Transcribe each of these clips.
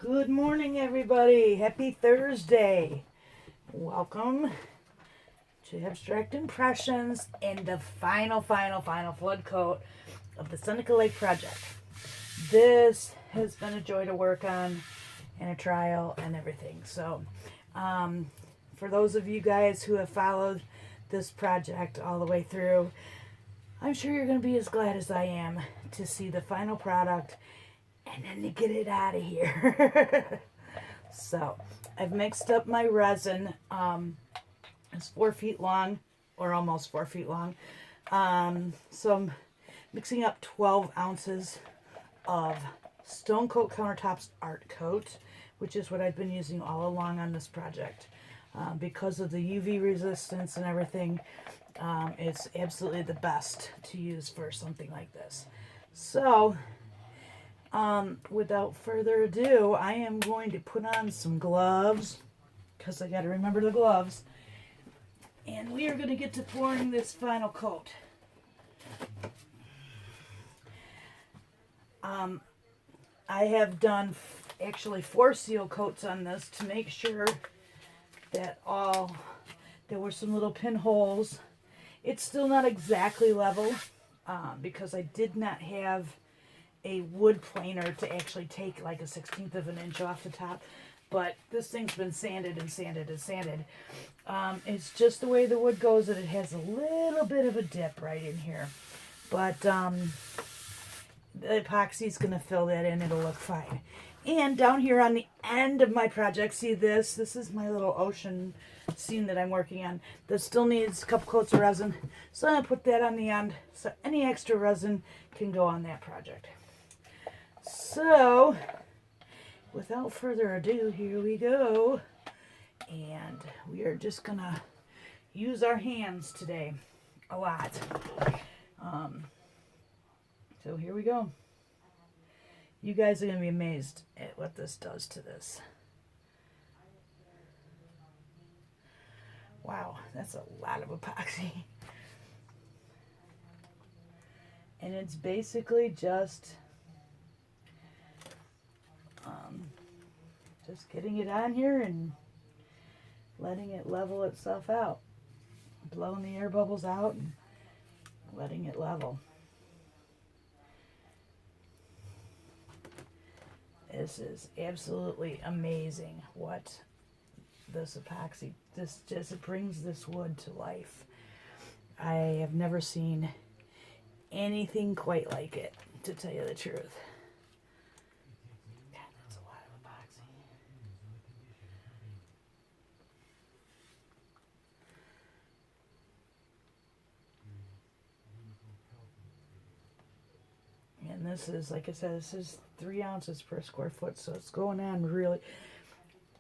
Good morning, everybody. Happy Thursday. Welcome to Abstract Impressions and the final flood coat of the Seneca Lake project. This has been a joy to work on and a trial and everything. So, for those of you guys who have followed this project all the way through, I'm sure you're going to be as glad as I am to see the final product and then to get it out of here. So, I've mixed up my resin. It's 4 feet long, or almost 4 feet long. So I'm mixing up 12 ounces of Stone Coat Countertops Art Coat, which is what I've been using all along on this project. Because of the UV resistance and everything, it's absolutely the best to use for something like this. So, without further ado, I am going to put on some gloves, because I got to remember the gloves, and we are going to get to pouring this final coat. I have done actually 4 seal coats on this to make sure that there were some little pinholes. It's still not exactly level because I did not have a wood planer to actually take like a 1/16 of an inch off the top, but this thing's been sanded and sanded and sanded. It's just the way the wood goes that it has a little bit of a dip right in here, but the epoxy is going to fill that in. It'll look fine. And down here on the end of my project, see this is my little ocean scene that I'm working on. This still needs a couple coats of resin, so I'm going to put that on the end so any extra resin can go on that project. So, without further ado, here we go. And we are just going to use our hands today a lot. So here we go. You guys are going to be amazed at what this does to this. Wow, that's a lot of epoxy. And it's basically just getting it on here and letting it level itself out. Blowing the air bubbles out and letting it level. This is absolutely amazing what this epoxy, it brings this wood to life. I have never seen anything quite like it, to tell you the truth. God, that's a lot of epoxy. And this is, like I said, this is 3 ounces per square foot, so it's going on really.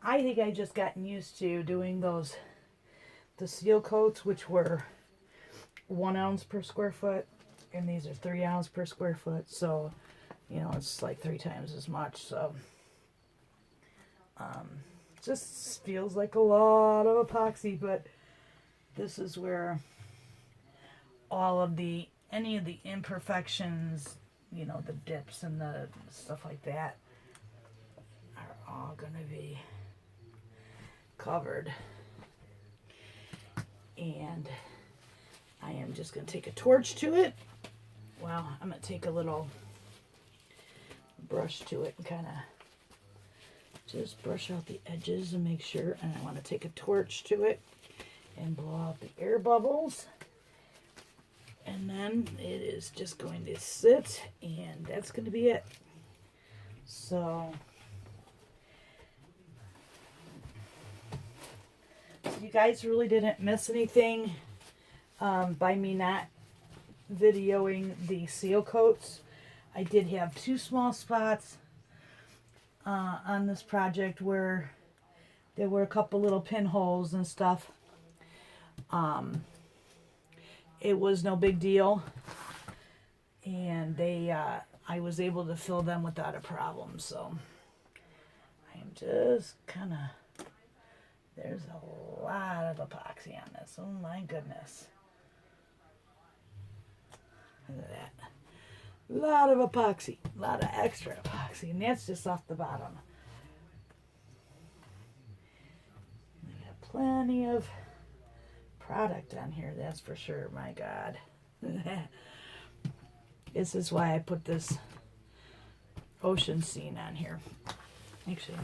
I think I just gotten used to doing the seal coats, which were 1 ounce per square foot, and these are 3 ounces per square foot, so, you know, it's like 3 times as much, so, just feels like a lot of epoxy, but this is where any of the imperfections, you know, the dips and the stuff like that are all going to be covered. And I am just going to take a torch to it. Well, I'm going to take a little brush to it and kind of just brush out the edges and make sure. And I want to take a torch to it and blow out the air bubbles. And then it is just going to sit, and that's going to be it. So you guys really didn't miss anything by me not videoing the seal coats. I did have 2 small spots on this project where there were a couple little pinholes and stuff. It was no big deal, and I was able to fill them without a problem. So I'm just kind of, there's a lot of epoxy on this. Oh my goodness. Look at that. A lot of epoxy, a lot of extra epoxy, and that's just off the bottom. Plenty of product on here, that's for sure. My God. This is why I put this ocean scene on here. Actually,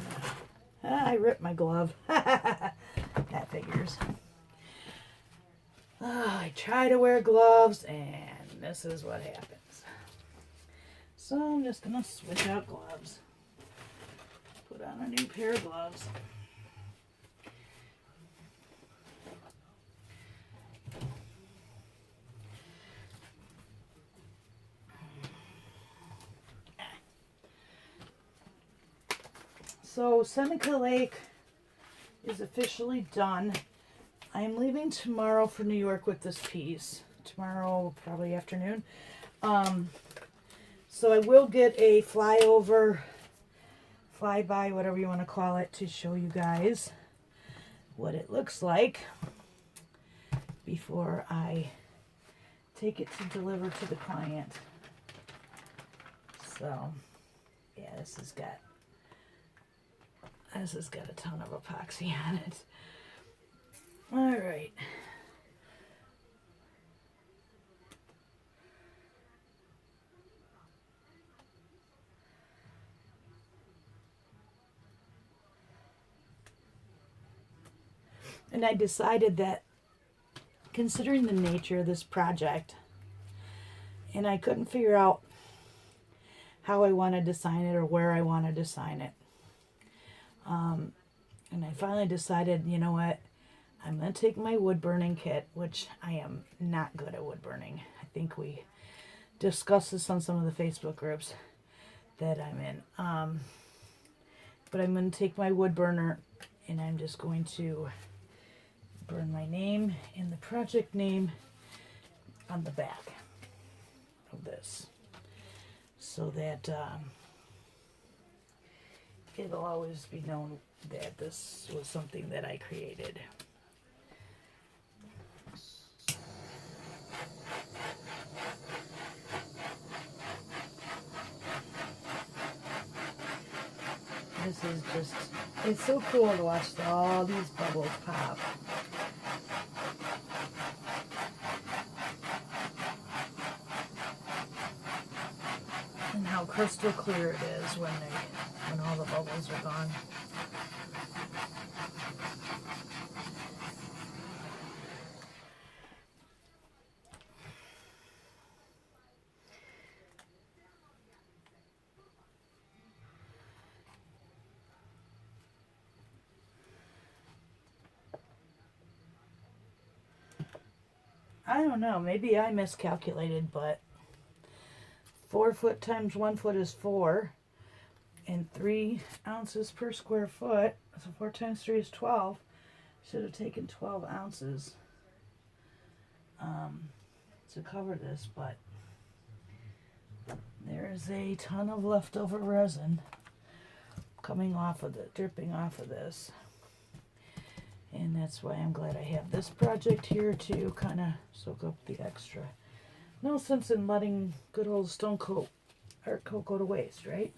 I ripped my glove. That figures. I try to wear gloves, and this is what happens. So I'm just going to switch out gloves. Put on a new pair of gloves. So Seneca Lake is officially done. I'm leaving tomorrow for New York with this piece. Tomorrow, probably afternoon. So I will get a flyover, flyby, whatever you want to call it, to show you guys what it looks like before I take it to deliver to the client. So, yeah, this has got a ton of epoxy on it. All right. And I decided that, considering the nature of this project, and I couldn't figure out how I wanted to sign it or where I wanted to sign it. And I finally decided, you know what, I'm going to take my wood burning kit, which I am not good at wood burning. I think we discussed this on some of the Facebook groups that I'm in. But I'm going to take my wood burner, and I'm just going to burn my name and the project name on the back of this, so that it'll always be known that this was something that I created. This is just, it's so cool to watch all these bubbles pop. And how crystal clear it is when all the bubbles are gone. I don't know, maybe I miscalculated, but 4 foot times 1 foot is 4, and 3 ounces per square foot, so 4 times 3 is 12. Should have taken 12 ounces to cover this, but there's a ton of leftover resin coming off of it, dripping off of this. And that's why I'm glad I have this project here to kind of soak up the extra. No sense in letting good old stone coat or coat go to waste, right?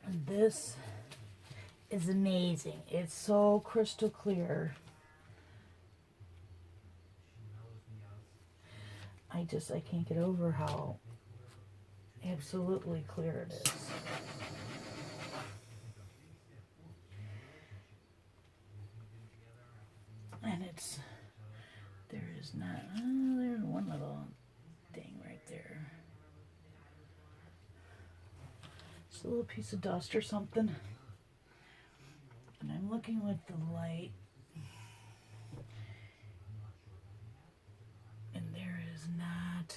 And this is amazing. It's so crystal clear. I can't get over how absolutely clear it is. And there is not, there's one little thing right there. Just a little piece of dust or something. And I'm looking with the light. And there is not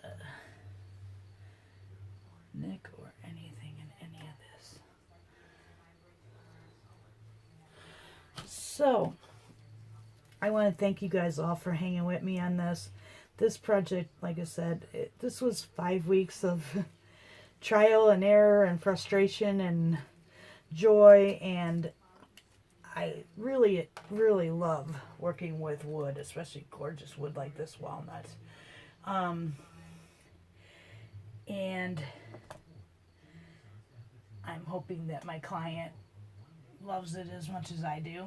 a nick or anything in any of this. So, I want to thank you guys all for hanging with me on this. This project, like I said, this was 5 weeks of trial and error and frustration and joy, and I really, really love working with wood, especially gorgeous wood like this walnut. And I'm hoping that my client loves it as much as I do.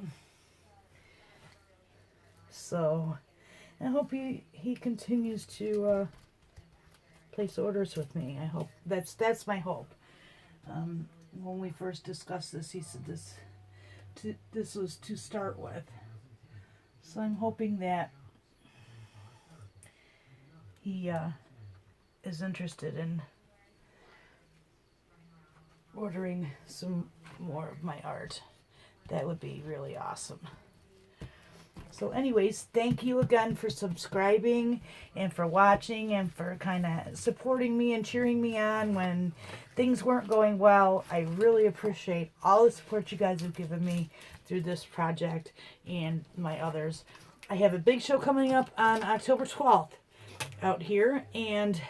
So I hope he continues to place orders with me. I hope that's my hope. When we first discussed this, he said this was to start with. So I'm hoping that he is interested in ordering some more of my art. That would be really awesome. So anyways, thank you again for subscribing and for watching and for kind of supporting me and cheering me on when things weren't going well. I really appreciate all the support you guys have given me through this project and my others. I have a big show coming up on October 12th out here, and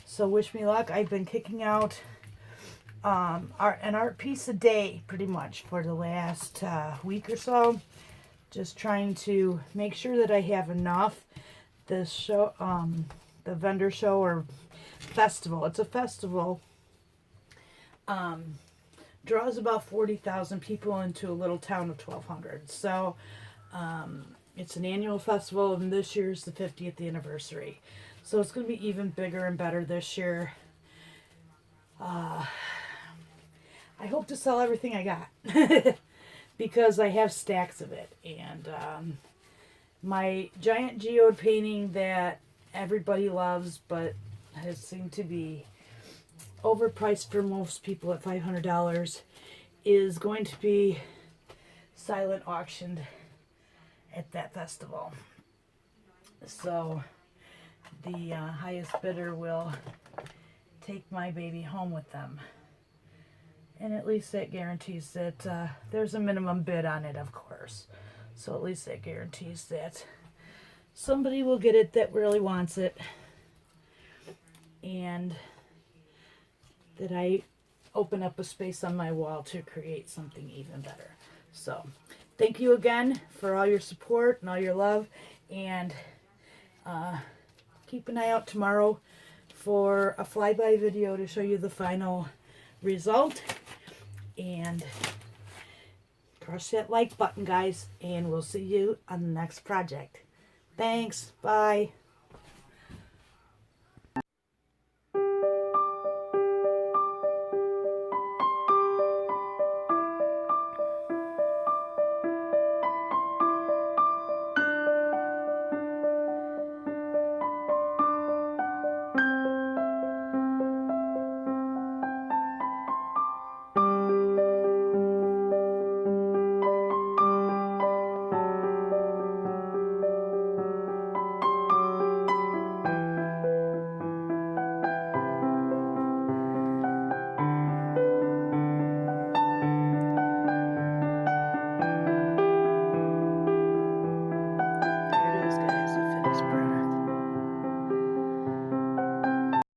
so wish me luck. I've been kicking out an art piece a day pretty much for the last week or so. Just trying to make sure that I have enough. This show, the vendor show or festival, it's a festival, draws about 40,000 people into a little town of 1,200. So it's an annual festival, and this year's the 50th anniversary. So it's going to be even bigger and better this year. I hope to sell everything I got. Because I have stacks of it. And my giant geode painting that everybody loves but has seemed to be overpriced for most people at $500 is going to be silent auctioned at that festival. So the highest bidder will take my baby home with them. And at least that guarantees that there's a minimum bid on it, of course. So at least that guarantees that somebody will get it that really wants it. And that I open up a space on my wall to create something even better. So thank you again for all your support and all your love. And keep an eye out tomorrow for a flyby video to show you the final result. And crush that like button, guys, and we'll see you on the next project. Thanks. Bye.